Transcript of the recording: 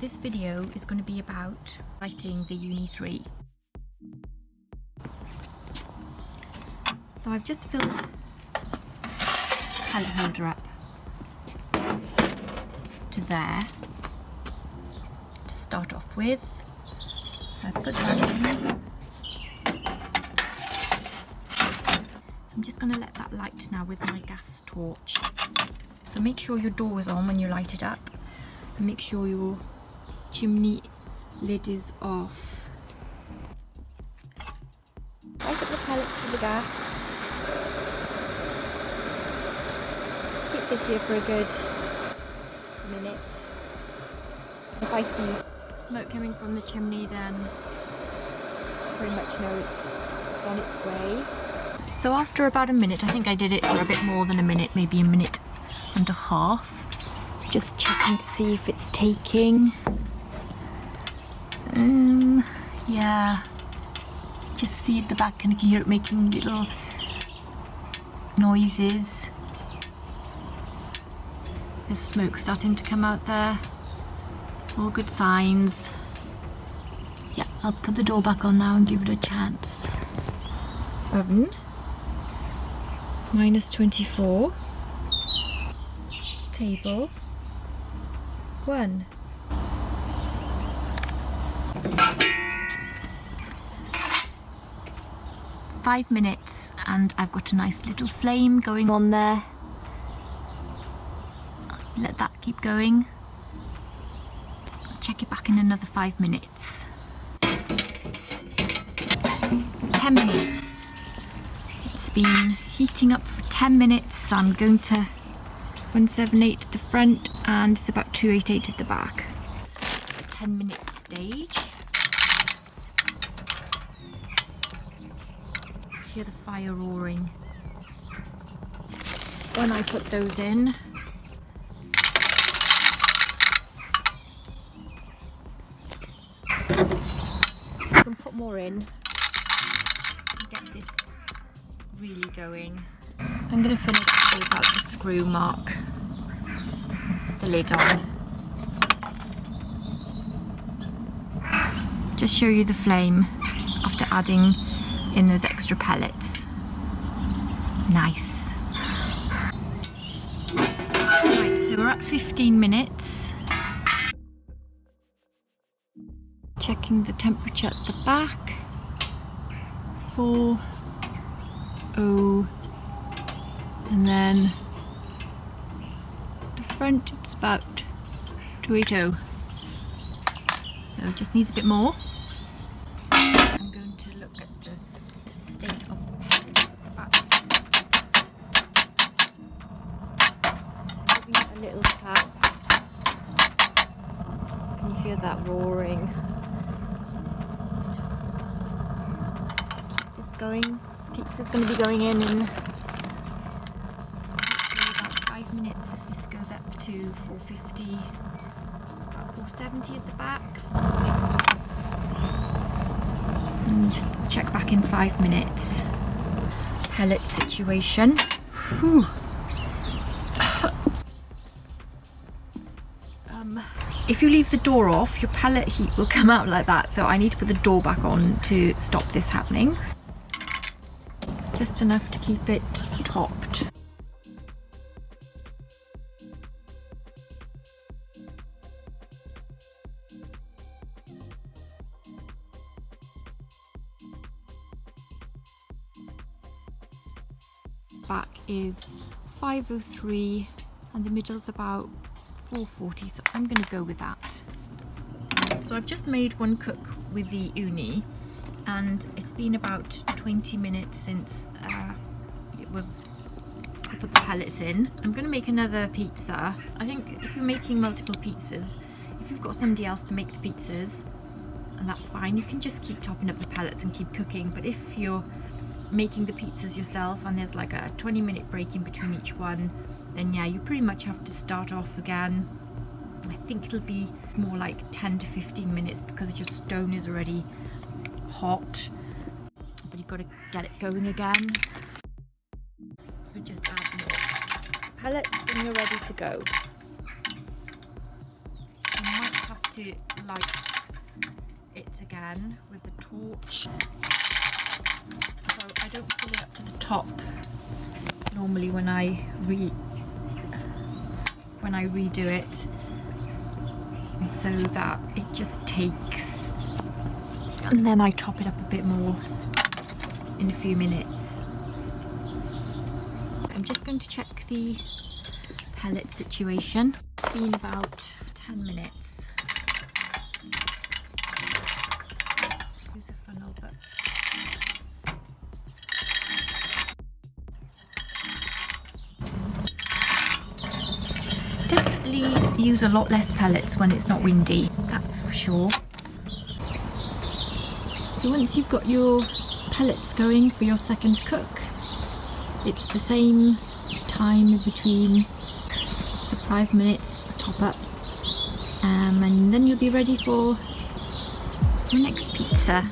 This video is going to be about lighting the Ooni 3. So I've just filled the pallet holder up to there to start off with. I've put that in. I'm just going to let that light now with my gas torch. So make sure your door is on when you light it up, and make sure your chimney lid is off. I put the pellets to the gas. Keep this here for a good minute. If I see smoke coming from the chimney, then I pretty much know it's on its way. So after about a minute, I think I did it for a bit more than a minute, maybe a minute and a half. Just checking to see if it's taking. Yeah, just see at the back and hear it making little noises. There's smoke starting to come out there. All good signs. Yeah, I'll put the door back on now and give it a chance. Oven, -24. Table, 1. Five minutes and I've got a nice little flame going on there. Let that keep going. I'll check it back in another 5 minutes. 10 minutes. It's been heating up for 10 minutes. I'm going to 178 at the front and it's about 288 at the back. 10-minute stage. Hear the fire roaring. When I put those in, you can put more in and get this really going. I'm going to finish without the screw mark the lid on. Just show you the flame after adding in those extra pellets. Nice. Right, so we're at 15 minutes. Checking the temperature at the back. 40, and then the front it's about 280. So it just needs a bit more. I'm going to look at the state of the pellets at the back. Just giving it a little tap. Can you hear that roaring? Keep this going. Pizza's going to be going in about 5 minutes. If this goes up to 450, about 470 at the back. And check back in 5 minutes. Pellet situation. Whew. If you leave the door off, your pellet heat will come out like that, so I need to put the door back on to stop this happening. Just enough to keep it topped. Back is 503 and the middle's about 440, so I'm going to go with that. So I've just made one cook with the Ooni and it's been about 20 minutes since I put the pellets in. I'm going to make another pizza. I think if you're making multiple pizzas, if you've got somebody else to make the pizzas, and that's fine, you can just keep topping up the pellets and keep cooking. But if you're making the pizzas yourself and there's like a 20-minute break in between each one, then yeah, you pretty much have to start off again. I think it'll be more like 10 to 15 minutes because your stone is already hot, but you've got to get it going again. So just add more pellets and you're ready to go. You might have to light it again with the torch. So I don't pull it up to the top normally when I redo it, so that it just takes, and then I top it up a bit more in a few minutes. I'm just going to check the pellet situation. It's been about 10 minutes. Use a funnel, but definitely use a lot less pellets when it's not windy, that's for sure. So once you've got your pellets going for your second cook, it's the same time between the 5 minutes top up, and then you'll be ready for your next pizza.